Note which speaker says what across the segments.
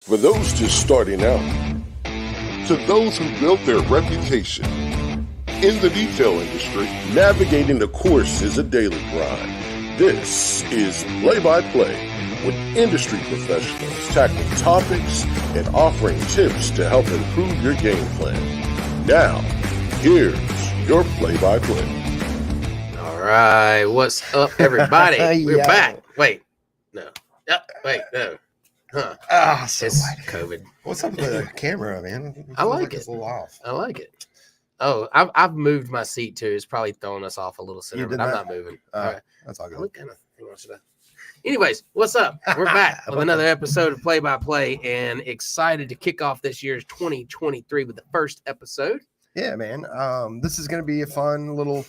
Speaker 1: For those just starting out, to those who built their reputation. In the detail industry, navigating the course is a daily grind. This is Play-by-Play, with industry professionals tackling topics and offering tips to help improve your game plan. Now, here's your play-by-play.
Speaker 2: All right, what's up, everybody? We're back. Wait, no. No. Huh.
Speaker 3: So
Speaker 2: it's COVID.
Speaker 3: What's up with the camera, man?
Speaker 2: I like it.
Speaker 3: It's a little off.
Speaker 2: I like it. Oh, I've moved my seat too. It's probably throwing us off a little sooner, but I'm not moving. All right.
Speaker 3: That's all good.
Speaker 2: What kind of thing was that? Anyways, what's up? We're back with another episode of Play by Play, and excited to kick off this year's 2023 with the first episode.
Speaker 3: Yeah, man. This is going to be a fun little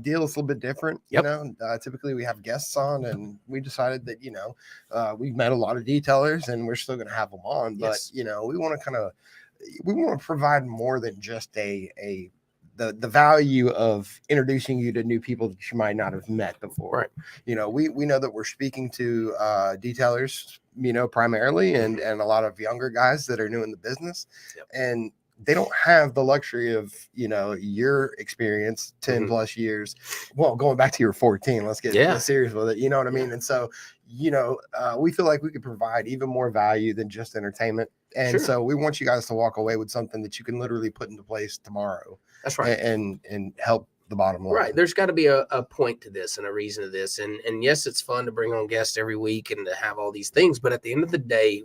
Speaker 3: deal. It's a little bit different.
Speaker 2: Yep.
Speaker 3: You know, typically we have guests on, and we decided that, we've met a lot of detailers, and we're still going to have them on. But,
Speaker 2: Yes.
Speaker 3: We want to provide more than just the value of introducing you to new people that you might not have met before.
Speaker 2: Right.
Speaker 3: We know that we're speaking to detailers, primarily, and a lot of younger guys that are new in the business.
Speaker 2: Yep.
Speaker 3: And they don't have the luxury of, your experience, 10 plus years. Well, going back to your 14, let's get serious with it. You know what I mean? And so, we feel like we could provide even more value than just entertainment. And so we want you guys to walk away with something that you can literally put into place tomorrow.
Speaker 2: That's right.
Speaker 3: And help the bottom line.
Speaker 2: Right. There's got to be a point to this and a reason to this. And yes, it's fun to bring on guests every week and to have all these things. But at the end of the day,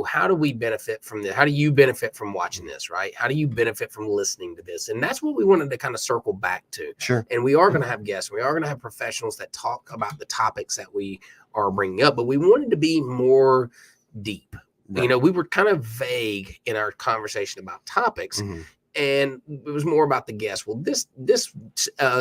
Speaker 2: how do we benefit from this? How do you benefit from watching this, right? How do you benefit from listening to this? And that's what we wanted to kind of circle back to.
Speaker 3: Sure.
Speaker 2: And we are going to have guests. We are going to have professionals that talk about the topics that we are bringing up, but we wanted to be more deep. Right. We were kind of vague in our conversation about topics. Mm-hmm. And it was more about the guests. Well, this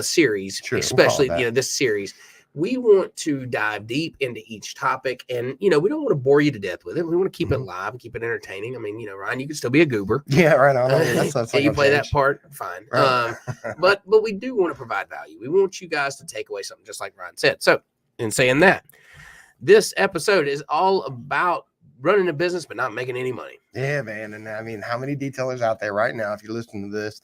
Speaker 2: series, especially, this series, we want to dive deep into each topic, and we don't want to bore you to death with it. We want to keep it live and keep it entertaining. I mean, Ryan, you can still be a goober.
Speaker 3: Yeah, right on. That's
Speaker 2: you play that part, fine. Right. But we do want to provide value. We want you guys to take away something, just like Ryan said. So, in saying that, this episode is all about running a business but not making any money.
Speaker 3: Yeah, man. And I mean, how many detailers out there right now, if you're listening to this,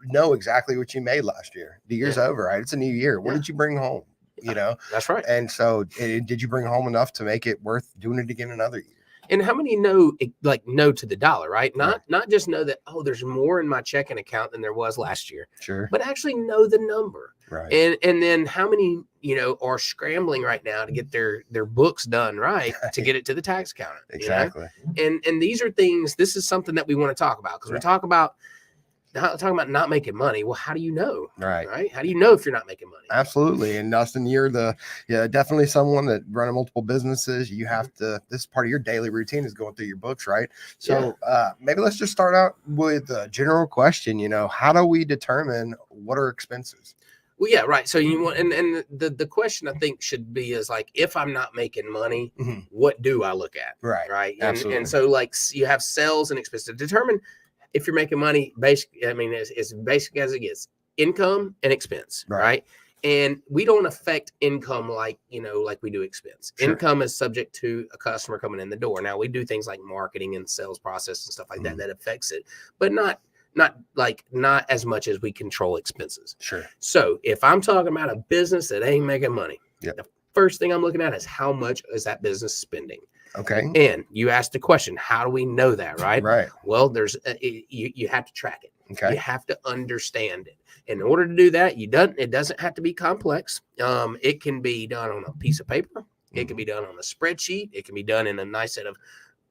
Speaker 3: know exactly what you made last year? The year's over, right? It's a new year. What did you bring home?
Speaker 2: That's right.
Speaker 3: And so did you bring home enough to make it worth doing it again another year?
Speaker 2: And how many know to the dollar, right? Not just know that, there's more in my checking account than there was last year.
Speaker 3: Sure.
Speaker 2: But actually know the number.
Speaker 3: Right.
Speaker 2: And then how many, are scrambling right now to get their books done right to get it to the tax counter.
Speaker 3: Exactly.
Speaker 2: And these are things, this is something that we want to talk about, because we talking about not making money. Well, how do you know? Right. How do you know if you're not making money?
Speaker 3: Absolutely. And Dustin, you're definitely someone that running multiple businesses. You have to, this is part of your daily routine is going through your books, right? So maybe let's just start out with a general question. How do we determine what are expenses?
Speaker 2: Well, yeah, right. So you want, and the question I think should be is like, if I'm not making money, what do I look at? Right.
Speaker 3: Absolutely.
Speaker 2: And so you have sales and expenses. Determine if you're making money, as basic as it gets, income and expense, right? And we don't affect income like we do expense. Sure. Income is subject to a customer coming in the door. Now we do things like marketing and sales process and stuff like that affects it, but not as much as we control expenses.
Speaker 3: Sure.
Speaker 2: So if I'm talking about a business that ain't making money, the first thing I'm looking at is how much is that business spending.
Speaker 3: Okay.
Speaker 2: And you asked the question, how do we know that, right?
Speaker 3: Right.
Speaker 2: Well, there's you have to track it.
Speaker 3: Okay.
Speaker 2: You have to understand it. In order to do that, it doesn't have to be complex. It can be done on a piece of paper. It can be done on a spreadsheet. It can be done in a nice set of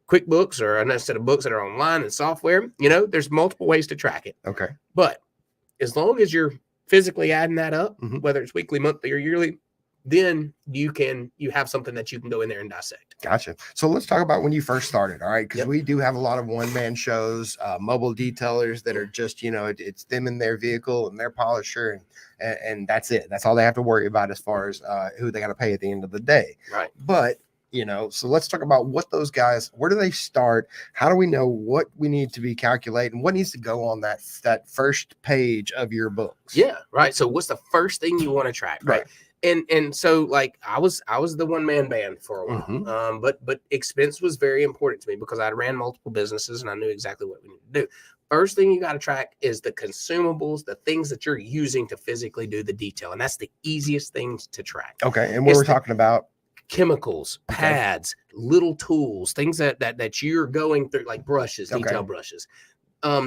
Speaker 2: QuickBooks or a nice set of books that are online and software. There's multiple ways to track it.
Speaker 3: Okay.
Speaker 2: But as long as you're physically adding that up, whether it's weekly, monthly, or yearly, then you have something that you can go in there and dissect.
Speaker 3: Gotcha. So let's talk about when you first started. All right. Because we do have a lot of one-man shows, mobile detailers that are just, it's them in their vehicle and their polisher and that's it. That's all they have to worry about as far as who they got to pay at the end of the day.
Speaker 2: Right.
Speaker 3: But so let's talk about what those guys, where do they start? How do we know what we need to be calculating? What needs to go on that first page of your books?
Speaker 2: Yeah, right. So what's the first thing you want to track? Right. And so like I was the one-man band for a while. But expense was very important to me because I ran multiple businesses and I knew exactly what we needed to do. First thing you got to track is the consumables, the things that you're using to physically do the detail. And that's the easiest things to track.
Speaker 3: Okay. And what we're talking about?
Speaker 2: Chemicals, pads, little tools, things that you're going through, like brushes, detail brushes.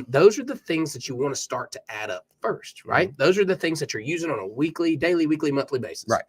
Speaker 2: Those are the things that you want to start to add up first, right? Those are the things that you're using on a daily, weekly, monthly basis.
Speaker 3: Right.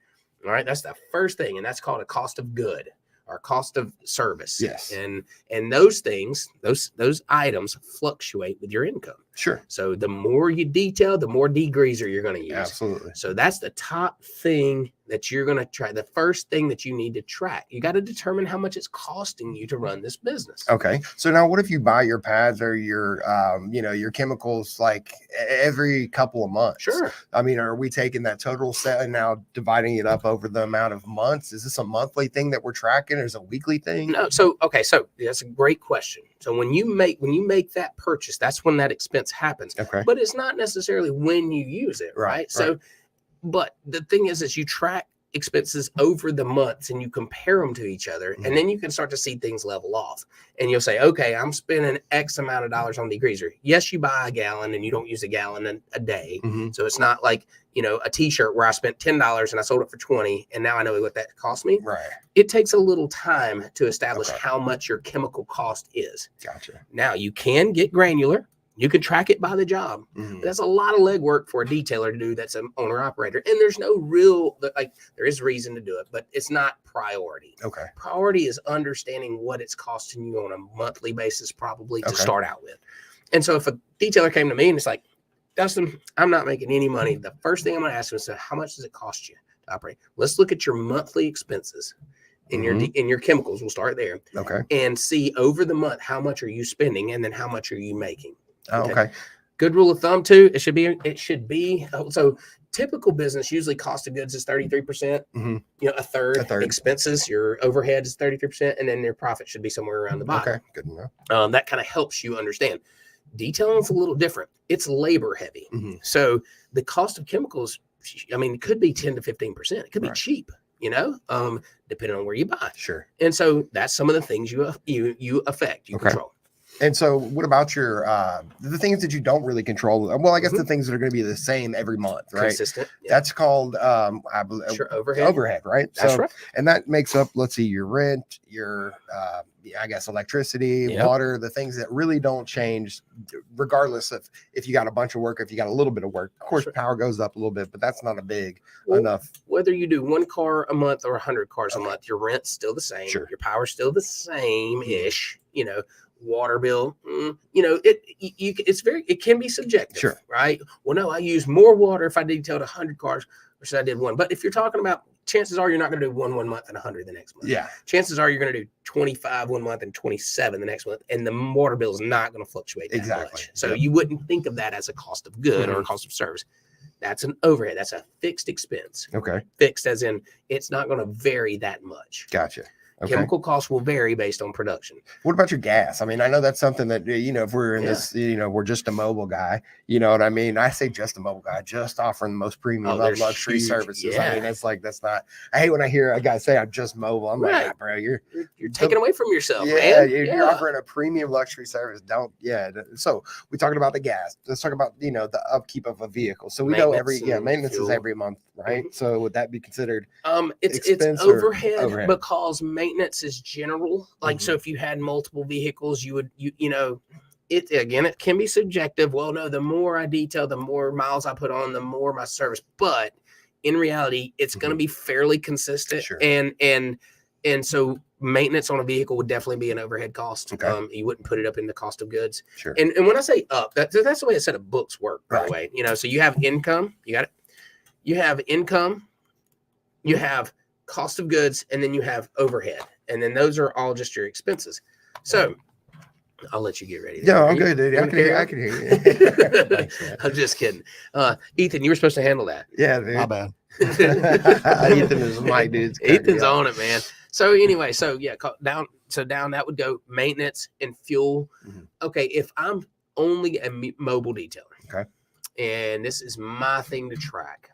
Speaker 2: All right. That's the first thing. And that's called a cost of good or cost of service.
Speaker 3: Yes.
Speaker 2: And those things, those items fluctuate with your income.
Speaker 3: Sure.
Speaker 2: So the more you detail, the more degreaser you're going to use.
Speaker 3: Absolutely.
Speaker 2: So that's the top thing that you're going to try. The first thing that you need to track. You got to determine how much it's costing you to run this business.
Speaker 3: Okay. So now what if you buy your pads or your, your chemicals like every couple of months?
Speaker 2: Sure.
Speaker 3: I mean, are we taking that total set and now dividing it up over the amount of months? Is this a monthly thing that we're tracking or is it a weekly thing?
Speaker 2: No. So that's a great question. So when you make that purchase, that's when that expense happens.
Speaker 3: Okay.
Speaker 2: But it's not necessarily when you use it, right? So, but the thing is you track expenses over the months and you compare them to each other, and then you can start to see things level off. And you'll say, okay, I'm spending X amount of dollars on degreaser. Yes, you buy a gallon and you don't use a gallon a day. So it's not like, a t-shirt where I spent $10 and I sold it for $20 and now I know what that cost me.
Speaker 3: Right.
Speaker 2: It takes a little time to establish how much your chemical cost is.
Speaker 3: Gotcha.
Speaker 2: Now you can get granular. You can track it by the job. But that's a lot of legwork for a detailer to do. That's an owner operator. And there's no real, there is reason to do it, but it's not priority.
Speaker 3: Okay.
Speaker 2: Priority is understanding what it's costing you on a monthly basis, probably to start out with. And so if a detailer came to me and it's like, Dustin, I'm not making any money. The first thing I'm going to ask him is, how much does it cost you to operate? Let's look at your monthly expenses in your chemicals. We'll start there.
Speaker 3: Okay.
Speaker 2: And see over the month, how much are you spending? And then how much are you making?
Speaker 3: Okay.
Speaker 2: Good rule of thumb too. It should be so typical business usually cost of goods is 33%, a third expenses, your overhead is 33%, and then your profit should be somewhere around the bottom.
Speaker 3: Okay, good enough.
Speaker 2: That kind of helps you understand. Detailing is a little different. It's labor heavy. So the cost of chemicals, it could be 10 to 15%. It could be cheap, depending on where you buy.
Speaker 3: Sure.
Speaker 2: And so that's some of the things you affect, you control.
Speaker 3: And so what about your the things that you don't really control? Well, I guess the things that are going to be the same every month, right?
Speaker 2: Consistent. Yeah.
Speaker 3: That's called I believe overhead, right?
Speaker 2: That's right.
Speaker 3: And that makes up, let's see, your rent, your I guess electricity, water, the things that really don't change regardless of if you got a bunch of work, if you got a little bit of work. Of course, power goes up a little bit, but that's not a big enough.
Speaker 2: Whether you do 1 car a month or 100 cars a month, your rent's still the same.
Speaker 3: Sure.
Speaker 2: Your power's still the same-ish, water bill, it can be subjective, right? Well, no, I use more water if I detailed 100 cars versus I did 1. But if you're talking about, chances are you're not going to do one month and 100 the next month.
Speaker 3: Yeah.
Speaker 2: Chances are you're going to do 25 one month and 27 the next month, and the water bill is not going to fluctuate that much. So you wouldn't think of that as a cost of good or a cost of service. That's an overhead. That's a fixed expense.
Speaker 3: Okay.
Speaker 2: Fixed as in it's not going to vary that much.
Speaker 3: Gotcha. Okay.
Speaker 2: Chemical costs will vary based on production.
Speaker 3: What about your gas? I mean, I know that's something that, if we're in this, we're just a mobile guy, you know what I mean? I say just a mobile guy, just offering the most premium luxury services.
Speaker 2: Yeah.
Speaker 3: I mean, that's not, I hate when I hear a guy say I'm just mobile. I'm like, bro, you're
Speaker 2: taking away from yourself,
Speaker 3: man. You're offering a premium luxury service. So we're talking about the gas. Let's talk about, the upkeep of a vehicle. So we know maintenance is every month, right? So would that be considered
Speaker 2: it's overhead because maintenance is general. So if you had multiple vehicles, you would, it can be subjective. Well, no, the more I detail, the more miles I put on, the more my service. But in reality, it's going to be fairly consistent. Sure. And so maintenance on a vehicle would definitely be an overhead cost. Okay. You wouldn't put it up in the cost of goods. Sure. And when I say up, that's the way a set of books work, by the way. So you have income, you got it. You have income, you have cost of goods, and then you have overhead, and then those are all just your expenses. So I'll let you get ready.
Speaker 3: Yeah, I'm good, dude. I can hear you.
Speaker 2: Thanks, I'm just kidding. Ethan, you were supposed to handle that.
Speaker 3: Yeah, dude.
Speaker 4: My bad.
Speaker 3: Ethan is my dude.
Speaker 2: Ethan's on it, man. So anyway, down that would go maintenance and fuel. Okay, if I'm only a mobile detailer, and this is my thing to track,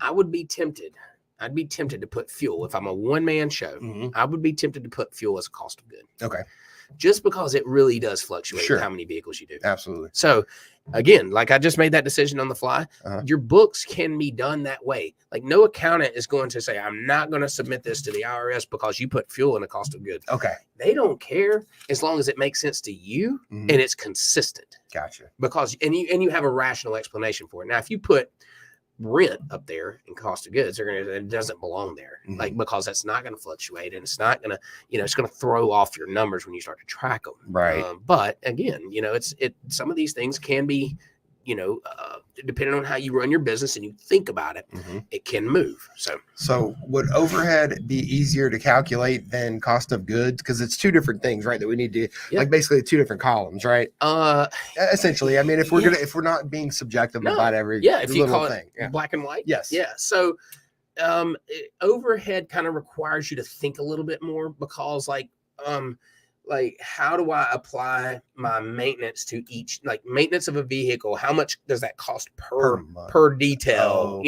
Speaker 2: I would be tempted. I'd be tempted to put fuel. If I'm a one-man show, I would be tempted to put fuel as a cost of good.
Speaker 3: Okay.
Speaker 2: Just because it really does fluctuate
Speaker 3: Sure.
Speaker 2: with how many vehicles you do.
Speaker 3: Absolutely.
Speaker 2: So again, like I just made that decision on the fly. Your books can be done that way. Like no accountant is going to say, I'm not going to submit this to the IRS because you put fuel in the cost of goods.
Speaker 3: Okay.
Speaker 2: They don't care as long as it makes sense to you and it's consistent.
Speaker 3: Gotcha.
Speaker 2: Because you have a rational explanation for it. Now, if you put rent up there in cost of goods, it doesn't belong there. Like, because that's not going to fluctuate and it's not going to, it's going to throw off your numbers when you start to track them.
Speaker 3: Right.
Speaker 2: But again, some of these things can be, depending on how you run your business and you think about it, it can move. So
Speaker 3: would overhead be easier to calculate than cost of goods? Because it's two different things, right? That we need to like basically two different columns, right? Essentially, I mean, if we're not being subjective about every
Speaker 2: if you
Speaker 3: little
Speaker 2: call
Speaker 3: thing,
Speaker 2: it black and white,
Speaker 3: yes,
Speaker 2: yeah. So overhead kind of requires you to think a little bit more because like how do I apply my maintenance to each, like maintenance of a vehicle? How much does that cost per detail?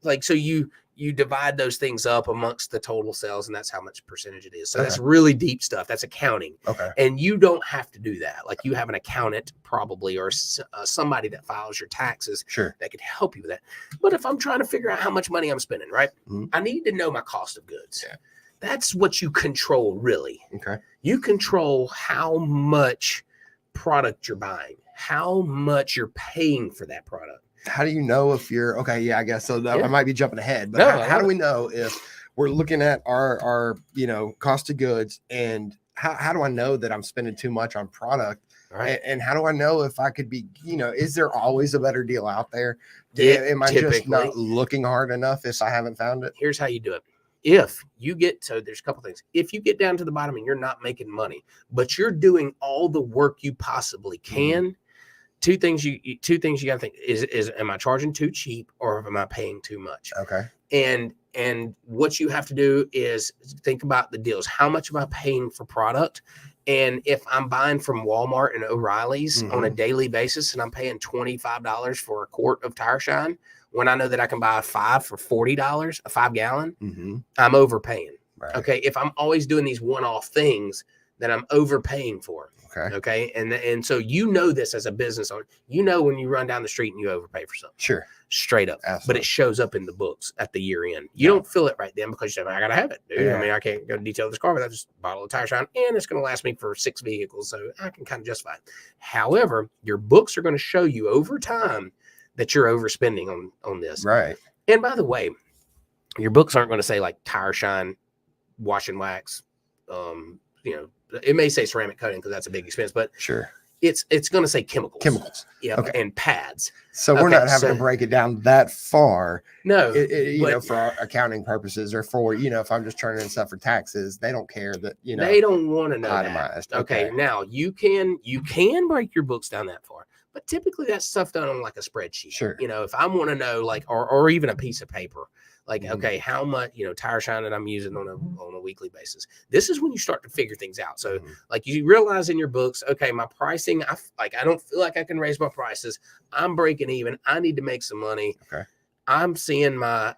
Speaker 2: Like, so you divide those things up amongst the total sales and that's how much percentage it is. So that's really deep stuff. That's accounting.
Speaker 3: Okay.
Speaker 2: And you don't have to do that. Like you have an accountant probably, or somebody that files your taxes that could help you with that. But if I'm trying to figure out how much money I'm spending, right? I need to know my cost of goods. Yeah. That's what you control, really.
Speaker 3: Okay. You
Speaker 2: control how much product you're buying, how much you're paying for that product.
Speaker 3: How do you know if you're okay? Yeah, I guess so. I might be jumping ahead, but how do we know if we're looking at our cost of goods, and how do I know that I'm spending too much on product? Right. And how do I know if I could be, is there always a better deal out there? Am I just not looking hard enough if I haven't found it?
Speaker 2: Here's how you do it. If you there's a couple things. If you get down to the bottom and you're not making money, but you're doing all the work you possibly can, two things you got to think is am I charging too cheap or am I paying too much?
Speaker 3: Okay.
Speaker 2: And what you have to do is think about the deals. How much am I paying for product? And if I'm buying from Walmart and O'Reilly's on a daily basis and I'm paying $25 for a quart of Tire Shine, when I know that I can buy 5 for $40, a 5-gallon, I'm overpaying. Right. Okay. If I'm always doing these one-off things, then I'm overpaying for. Okay. And so this as a business owner, when you run down the street and you overpay for something. Sure. Straight up. Absolutely. But it shows up in the books at the year end. You don't feel it right then because you say, I gotta have it, dude. Yeah. I mean, I can't go to detail this car without just a bottle of Tire Shine, and it's gonna last me for 6 vehicles. So I can kind of justify it. However, your books are going to show you over time that you're overspending on this. Right. And by the way, your books aren't going to say like Tire Shine, wash and wax. It may say ceramic coating because that's a big expense, but it's going to say chemicals. Yeah. Okay. And pads.
Speaker 3: So we're not having to break it down that far.
Speaker 2: No,
Speaker 3: for our accounting purposes or for, if I'm just turning in stuff for taxes, they don't care that,
Speaker 2: they don't want to know
Speaker 3: itemized.
Speaker 2: That. Okay. Now you can break your books down that far. But typically that's stuff done on like a spreadsheet. Sure. If I want to know like, or even a piece of paper, like, okay, how much, Tire Shine that I'm using on a weekly basis. This is when you start to figure things out. So like you realize in your books, okay, my pricing, I don't feel like I can raise my prices. I'm breaking even. I need to make some money. Okay. I'm seeing my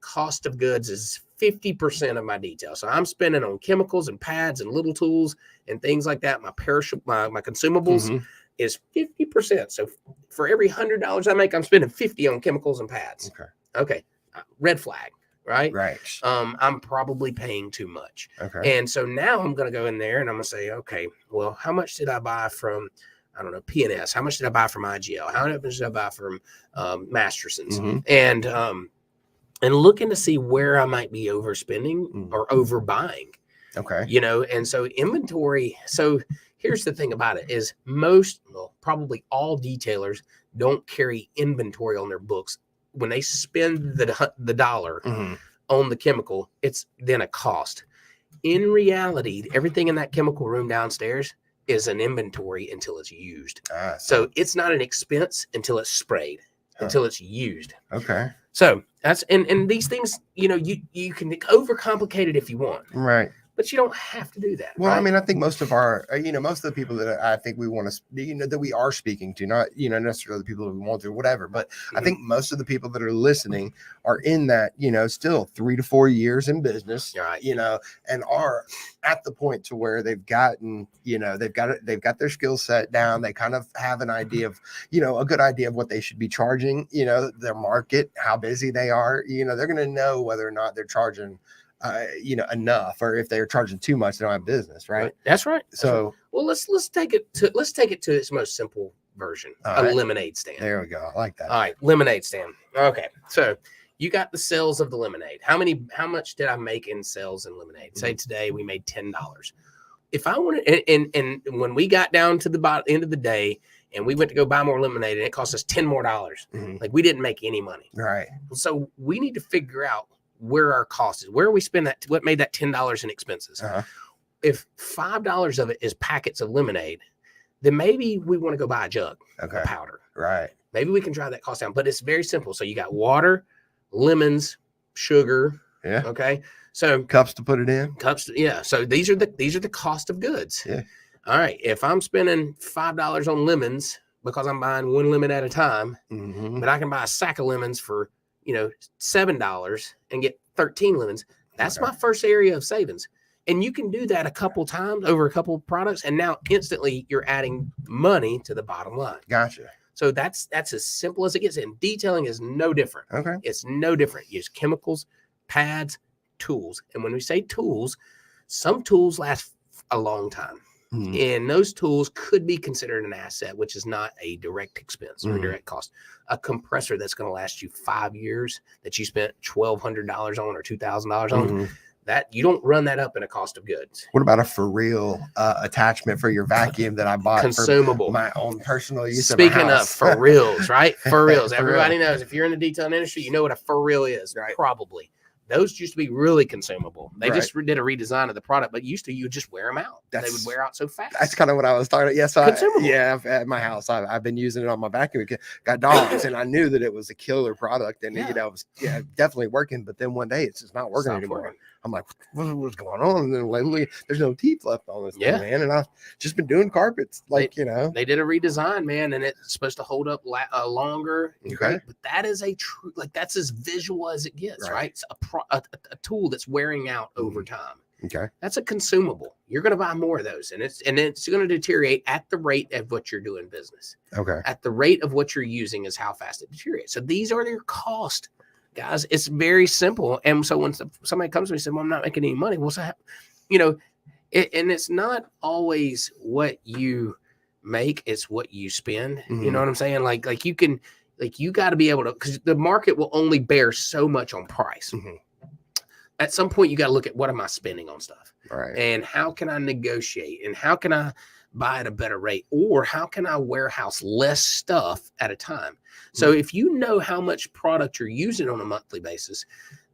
Speaker 2: cost of goods is 50% of my detail. So I'm spending on chemicals and pads and little tools and things like that. My consumables is 50%. So for every $100 I make, I'm spending 50 on chemicals and pads. Okay. Red flag, right?
Speaker 3: Right.
Speaker 2: I'm probably paying too much. Okay. And so now I'm going to go in there and I'm going to say, okay, well, how much did I buy from, I don't know, PNS? How much did I buy from IGL? How much did I buy from Masterson's? And looking to see where I might be overspending or overbuying. Okay. And so inventory. So here's the thing about it is probably all detailers don't carry inventory on their books. When they spend the dollar on the chemical, it's then a cost. In reality, everything in that chemical room downstairs is an inventory until it's used. So it's not an expense until it's sprayed, until it's used. Okay. So that's and these things, you can overcomplicate it if you want.
Speaker 3: Right.
Speaker 2: but you don't have to do that.
Speaker 3: Well,
Speaker 2: right?
Speaker 3: I mean, I think most of our, most of the people that I think we want to, that we are speaking to, not, necessarily the people that we want to, whatever, but I think most of the people that are listening are in that, still 3 to 4 years in business,
Speaker 2: right.
Speaker 3: And are at the point to where they've gotten, they've got their skill set down. They kind of have an idea of, a good idea of what they should be charging, their market, how busy they are, they're going to know whether or not they're charging enough, or if they're charging too much, they don't have business, right?
Speaker 2: That's right.
Speaker 3: So,
Speaker 2: well, let's take it to its most simple version. A lemonade stand.
Speaker 3: There we go. I like that.
Speaker 2: All right, lemonade stand. Okay, so you got the sales of the lemonade. How much did I make in sales in lemonade? Say today we made $10. If I wanted, and when we got down to the end of the day, and we went to go buy more lemonade, and it cost us $10 more, like we didn't make any money.
Speaker 3: Right.
Speaker 2: So we need to figure out where our cost is, where we spend that, what made that $10 in expenses. If $5 of it is packets of lemonade, then maybe we want to go buy a jug of powder.
Speaker 3: Right.
Speaker 2: Maybe we can drive that cost down, but it's very simple. So you got water, lemons, sugar.
Speaker 3: Yeah.
Speaker 2: Okay. So
Speaker 3: cups to put it in.
Speaker 2: Cups. Yeah. So these are the cost of goods.
Speaker 3: Yeah.
Speaker 2: All right. If I'm spending $5 on lemons because I'm buying one lemon at a time, but I can buy a sack of lemons for, $7 and get 13 lemons. That's my first area of savings. And you can do that a couple times over a couple of products. And now instantly you're adding money to the bottom line.
Speaker 3: Gotcha.
Speaker 2: So that's as simple as it gets. And detailing is no different.
Speaker 3: Okay.
Speaker 2: It's no different. Use chemicals, pads, tools. And when we say tools, some tools last a long time. And those tools could be considered an asset, which is not a direct expense or a direct cost. A compressor that's going to last you 5 years that you spent $1,200 on or $2,000 on, that you don't run that up in a cost of goods.
Speaker 3: What about a for real attachment for your vacuum that I bought
Speaker 2: consumable
Speaker 3: for my own personal use?
Speaker 2: Speaking of for reals, right? For reals. Everybody knows if you're in the detailing industry, you know what a for real is, right? Probably. Those used to be really consumable. They just did a redesign of the product, but used to you would just wear them out. They would wear out so fast.
Speaker 3: That's kind of what I was talking about. Yes, at my house, I've been using it on my vacuum. Got dogs, and I knew that it was a killer product, and it was definitely working. But then one day, it's just not working anymore. I'm like, what's going on? And then lately, there's no teeth left on this thing, man. And I've just been doing carpets,
Speaker 2: They did a redesign, man, and it's supposed to hold up longer.
Speaker 3: Okay,
Speaker 2: but that is a true, that's as visual as it gets, right? It's a tool that's wearing out over time.
Speaker 3: Okay,
Speaker 2: that's a consumable. You're going to buy more of those, and it's going to deteriorate at the rate of what you're doing business.
Speaker 3: Okay,
Speaker 2: at the rate of what you're using is how fast it deteriorates. So these are your cost. Guys, it's very simple. And so when somebody comes to me and says, well, I'm not making any money. Well, so, and it's not always what you make, it's what you spend. You know what I'm saying? Like you got to be able to, because the market will only bear so much on price. At some point, you got to look at what am I spending on stuff?
Speaker 3: Right.
Speaker 2: And how can I negotiate? And how can I buy at a better rate? Or how can I warehouse less stuff at a time? So if you know how much product you're using on a monthly basis,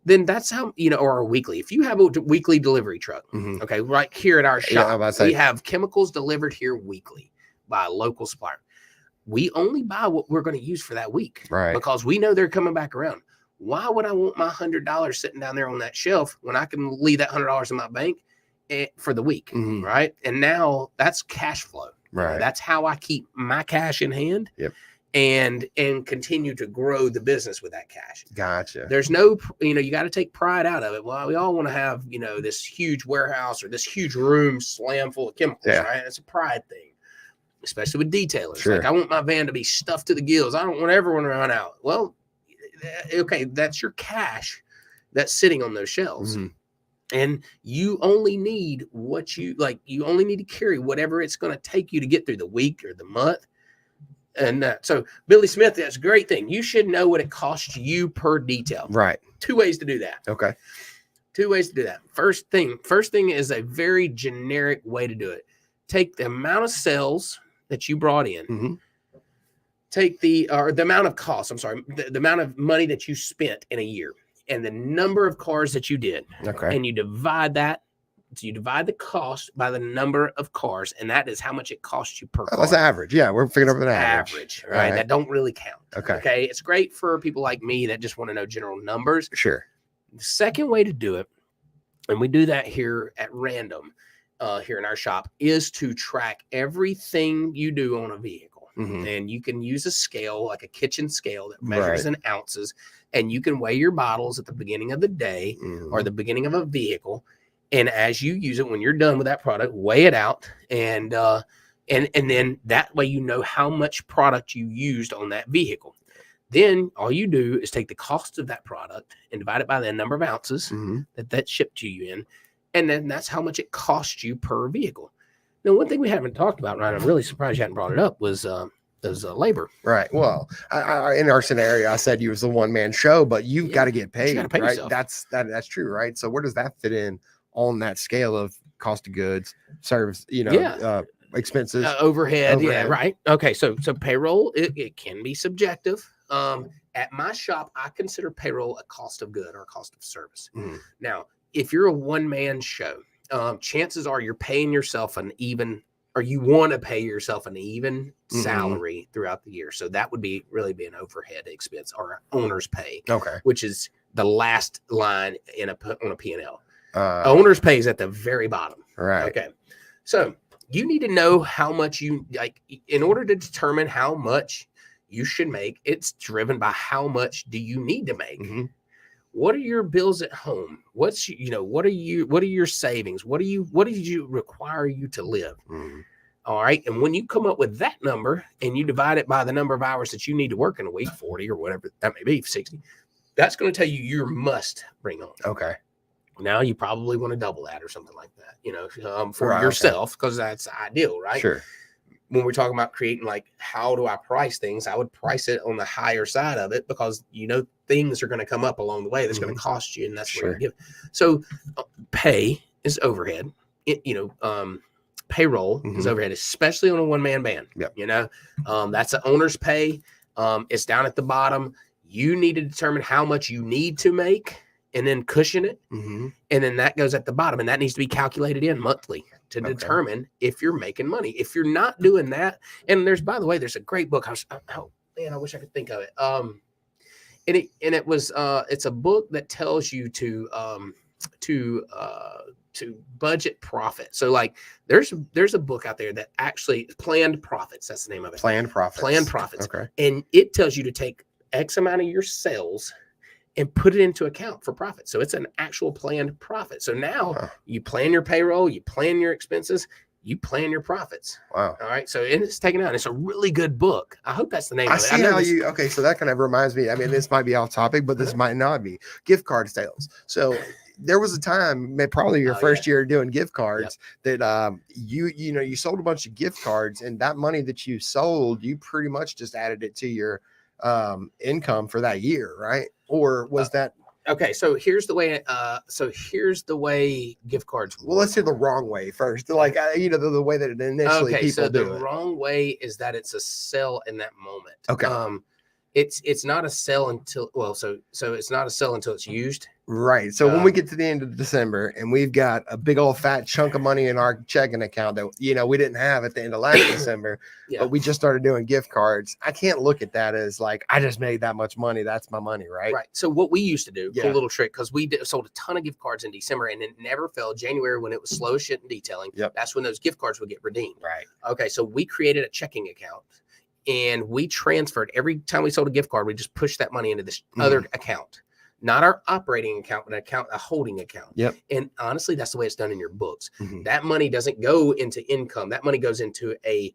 Speaker 2: then that's how, or a weekly. If you have a weekly delivery truck, okay, right here at our shop, we have chemicals delivered here weekly by a local supplier. We only buy what we're going to use for that week,
Speaker 3: right?
Speaker 2: Because we know they're coming back around. Why would I want my $100 sitting down there on that shelf when I can leave that $100 in my bank for the week, right? And now that's cash flow.
Speaker 3: Right.
Speaker 2: That's how I keep my cash in hand.
Speaker 3: Yep.
Speaker 2: And continue to grow the business with that cash.
Speaker 3: Gotcha.
Speaker 2: There's no, you got to take pride out of it. Well, we all want to have, this huge warehouse or this huge room slam full of chemicals, right? It's a pride thing, especially with detailers.
Speaker 3: Sure.
Speaker 2: Like I want my van to be stuffed to the gills. I don't want everyone to run out. Well, okay, that's your cash that's sitting on those shelves. And you only need what you only need to carry whatever it's going to take you to get through the week or the month. And so Billy Smith, that's a great thing. You should know what it costs you per detail.
Speaker 3: Right.
Speaker 2: 2 ways to do that.
Speaker 3: Okay.
Speaker 2: 2 ways to do that. First thing is a very generic way to do it. Take the amount of sales that you brought in. Take the amount of cost. I'm sorry, the amount of money that you spent in a year, and the number of cars that you did.
Speaker 3: Okay.
Speaker 2: And you divide that. So you divide the cost by the number of cars, and that is how much it costs you per car.
Speaker 3: That's average. Yeah, we're figuring out an average.
Speaker 2: Right? That don't really count.
Speaker 3: Okay.
Speaker 2: It's great for people like me that just want to know general numbers.
Speaker 3: Sure.
Speaker 2: The second way to do it and we do that here at random, here in our shop, is to track everything you do on a vehicle. And you can use a scale, like a kitchen scale that measures in ounces, and you can weigh your bottles at the beginning of the day or the beginning of a vehicle. And as you use it, when you're done with that product, weigh it out, and then that way you know how much product you used on that vehicle. Then all you do is take the cost of that product and divide it by the number of ounces that shipped to you in, and then that's how much it costs you per vehicle. Now, one thing we haven't talked about, Ryan, I'm really surprised you hadn't brought it up, was labor.
Speaker 3: Right. Well, I, in our scenario, I said you was the one-man show, but you've got to get paid,
Speaker 2: pay
Speaker 3: right?
Speaker 2: yourself.
Speaker 3: That's true, right? So where does that fit in on that scale of cost of goods, service, expenses,
Speaker 2: overhead? Yeah, right. Okay, so payroll, it can be subjective. At my shop, I consider payroll a cost of good or a cost of service. Now, if you're a one-man show, chances are you're paying yourself you want to pay yourself an even salary throughout the year. So that would really be an overhead expense or an owner's pay, which is the last line on a P&L. Owner's pay is at the very bottom.
Speaker 3: Right.
Speaker 2: Okay. So you need to know how much in order to determine how much you should make, it's driven by how much do you need to make. What are your bills at home? What are your savings? What do you require you to live? All right. And when you come up with that number and you divide it by the number of hours that you need to work in a week, 40 or whatever that may be, 60, that's going to tell you your must bring on.
Speaker 3: Okay.
Speaker 2: Now you probably want to double that or something like that, for yourself, because that's ideal, right?
Speaker 3: Sure.
Speaker 2: When we're talking about creating, like, how do I price things? I would price it on the higher side of it, because things are going to come up along the way that's going to cost you, and that's where you give. So pay is overhead. Payroll is overhead, especially on a one-man band. That's the owner's pay. It's down at the bottom. You need to determine how much you need to make and then cushion it. And then that goes at the bottom, and that needs to be calculated in monthly to determine if you're making money. If you're not doing that, and by the way, there's a great book. I wish I could think of it. It's a book that tells you to budget profit. So, like, there's a book out there that actually Planned Profits. That's the name of it.
Speaker 3: Planned Profits.
Speaker 2: Okay. And it tells you to take X amount of your sales and put it into account for profit. So it's an actual planned profit. So now you plan your payroll, you plan your expenses, you plan your profits.
Speaker 3: Wow.
Speaker 2: All right. So it's taken out. It's a really good book. I hope that's the name of it.
Speaker 3: See how okay. So that kind of reminds me. I mean, this might be off topic, but this might not be. Gift card sales. So there was a time, probably your first year doing gift cards, that you sold a bunch of gift cards, and that money that you sold, you pretty much just added it to your income for that year, right? Or was that
Speaker 2: okay? So here's the way. Gift cards work.
Speaker 3: Well, let's do the wrong way first. Like the way that it initially people do it.
Speaker 2: The wrong way is that it's a sell in that moment.
Speaker 3: Okay.
Speaker 2: It's not a sell until it's not a sell until it's used.
Speaker 3: Right. So when we get to the end of December and we've got a big old fat chunk of money in our checking account that we didn't have at the end of last December, but we just started doing gift cards, I can't look at that as like, I just made that much money. That's my money, right?
Speaker 2: Right. So what we used to do, cool little trick, because we sold a ton of gift cards in December, and it never failed. January, when it was slow shit and detailing, that's when those gift cards would get redeemed.
Speaker 3: Right.
Speaker 2: Okay. So we created a checking account. And we transferred every time we sold a gift card, we just pushed that money into this other account, not our operating account, but a holding account.
Speaker 3: Yep.
Speaker 2: And honestly, that's the way it's done in your books. That money doesn't go into income. That money goes into a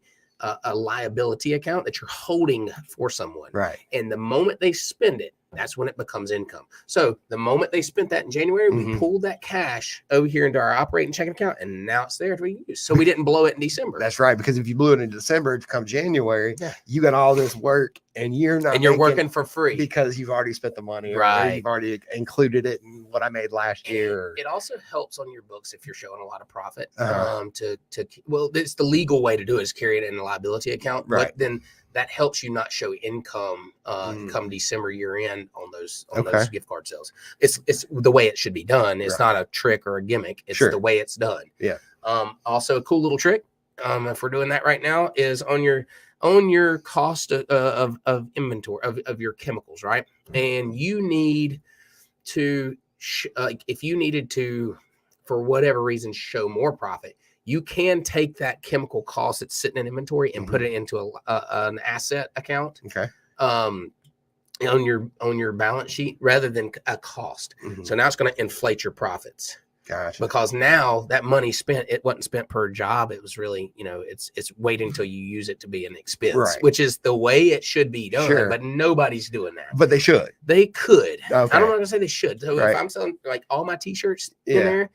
Speaker 2: liability account that you're holding for someone.
Speaker 3: Right.
Speaker 2: And the moment they spend it, that's when it becomes income. So the moment they spent that in January, we pulled that cash over here into our operating checking account, and now it's there to use. So we didn't blow it in December.
Speaker 3: That's right. Because if you blew it in December, to come January, you got all this work, and you're
Speaker 2: working for free
Speaker 3: because you've already spent the money.
Speaker 2: Right.
Speaker 3: Or you've already included it in what I made last year.
Speaker 2: It also helps on your books if you're showing a lot of profit. It's the legal way to do it is carry it in a liability account.
Speaker 3: Right.
Speaker 2: But then that helps you not show income come December year end on those gift card sales. It's the way it should be done. It's not a trick or a gimmick. It's the way it's done.
Speaker 3: Yeah.
Speaker 2: Also a cool little trick, if we're doing that right now, is on your cost of inventory of your chemicals, right? And you need to if you needed to for whatever reason, show more profit, you can take that chemical cost that's sitting in inventory and put it into an asset account.
Speaker 3: Okay.
Speaker 2: On your balance sheet rather than a cost. So now it's going to inflate your profits.
Speaker 3: Gotcha.
Speaker 2: Because now that money spent, it wasn't spent per job. It was really, it's waiting until you use it to be an expense, which is the way it should be done. But nobody's doing that.
Speaker 3: But they should.
Speaker 2: They could.
Speaker 3: Okay.
Speaker 2: I'm not going to say they should. So if I'm selling like all my t-shirts in there,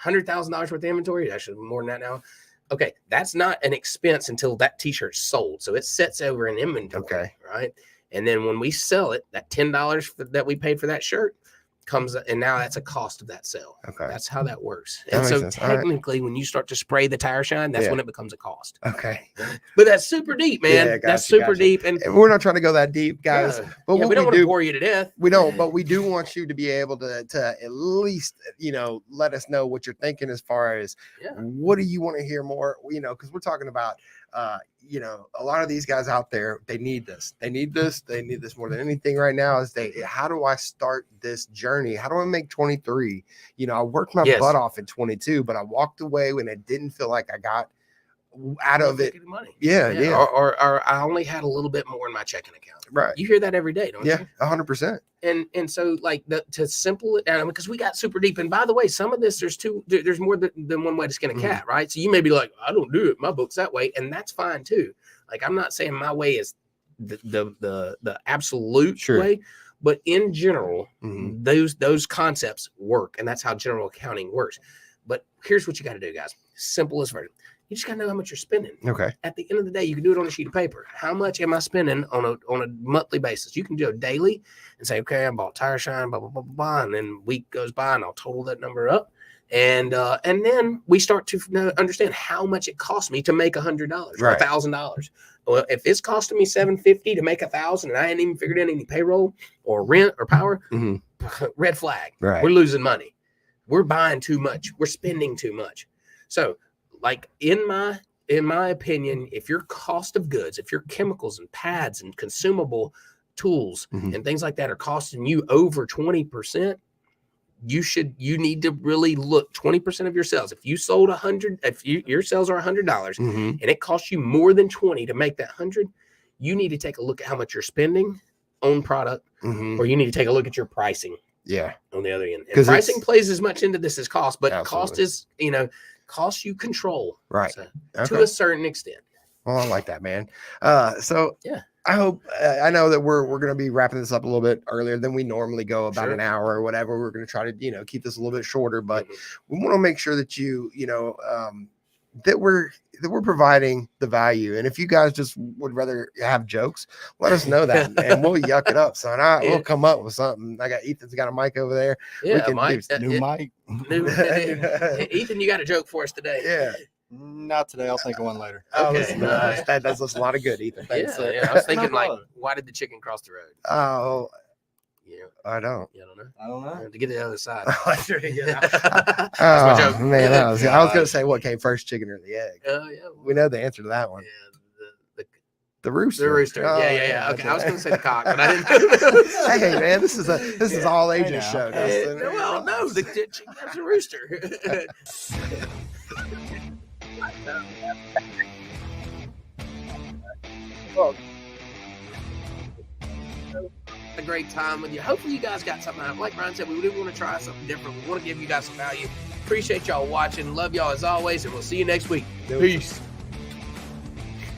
Speaker 2: $100,000 worth of inventory, actually more than that now. Okay, that's not an expense until that t-shirt's sold. So it sets over an inventory, right? And then when we sell it, that $10 that we paid for that shirt comes, and now that's a cost of that sale. Okay. That's how that works. And so technically, when you start to spray the tire shine, that's when it becomes a cost.
Speaker 3: Okay.
Speaker 2: But that's super deep, man. Yeah, that's super deep. And
Speaker 3: we're not trying to go that deep, guys. But
Speaker 2: we don't want to bore you to death.
Speaker 3: We don't, but we do want you to be able to at least, let us know what you're thinking as far as what do you want to hear more, because we're talking about, a lot of these guys out there, they need this. They need this more than anything right now how do I start this journey? How do I make 23? I worked my butt off in 22, but I walked away when it didn't feel like I got out of it.
Speaker 2: Money.
Speaker 3: Yeah.
Speaker 2: Or I only had a little bit more in my checking account.
Speaker 3: Right.
Speaker 2: You hear that every day, don't you?
Speaker 3: Yeah, 100%.
Speaker 2: And so like to simple it down, because we got super deep. And by the way, some of this, there's more than one way to skin a cat, right? So you may be like, I don't do it. My book's that way. And that's fine too. Like, I'm not saying my way is the absolute way, but in general, those concepts work. And that's how general accounting works. But here's what you got to do, guys. Simplest version. You just gotta know how much you're spending. Okay. At the end of the day, you can do it on a sheet of paper. How much am I spending on a monthly basis? You can do it daily and say, okay, I bought tire shine, blah, blah, blah, blah, blah. And then week goes by and I'll total that number up. And then we start to understand how much it costs me to make $100 or $1,000. Well, if it's costing me $750 to make $1,000 and I ain't even figured in any payroll or rent or power, red flag. Right. We're losing money. We're buying too much. We're spending too much. So, like in my opinion, if your cost of goods, if your chemicals and pads and consumable tools and things like that are costing you over 20%, you need to really look 20% of your sales. If you sold 100, your sales are $100 and it costs you more than 20 to make that 100, you need to take a look at how much you're spending on product, or you need to take a look at your pricing. Yeah, on the other end, and pricing plays as much into this as cost, but cost is costs you control, right? So, to a certain extent.
Speaker 3: Well, I like that, man. So yeah, I hope I know that we're going to be wrapping this up a little bit earlier than we normally go, about an hour or whatever. We're going to try to keep this a little bit shorter, but we want to make sure that that we're providing the value. And if you guys just would rather have jokes, let us know that, and we'll yuck it up, son. We'll come up with something. Ethan's got a mic over there.
Speaker 2: Yeah,
Speaker 3: new mic.
Speaker 2: Ethan, you got a joke for us today?
Speaker 3: Yeah.
Speaker 4: Not today. I'll think of one later.
Speaker 3: Okay. That does us a lot of good, Ethan. Thanks.
Speaker 2: Yeah. I was thinking why did the chicken cross the road?
Speaker 3: Oh.
Speaker 2: Yeah.
Speaker 3: I don't.
Speaker 2: You don't know?
Speaker 4: I don't know.
Speaker 2: To get to the other side.
Speaker 3: Oh, man. I was going to say what came first, chicken or the egg?
Speaker 2: Oh, yeah.
Speaker 3: We know the answer to that one.
Speaker 2: Yeah.
Speaker 3: The rooster.
Speaker 2: The rooster. Oh, yeah. Okay. I was going to say the cock, but I didn't.
Speaker 3: Hey, man, this is all ages show.
Speaker 2: Well, no, the chicken has a rooster. A great time with you. Hopefully you guys got something out. Like Brian said, we didn't want to try something different. We want to give you guys some value. Appreciate y'all watching. Love y'all as always, and we'll see you next week. Peace.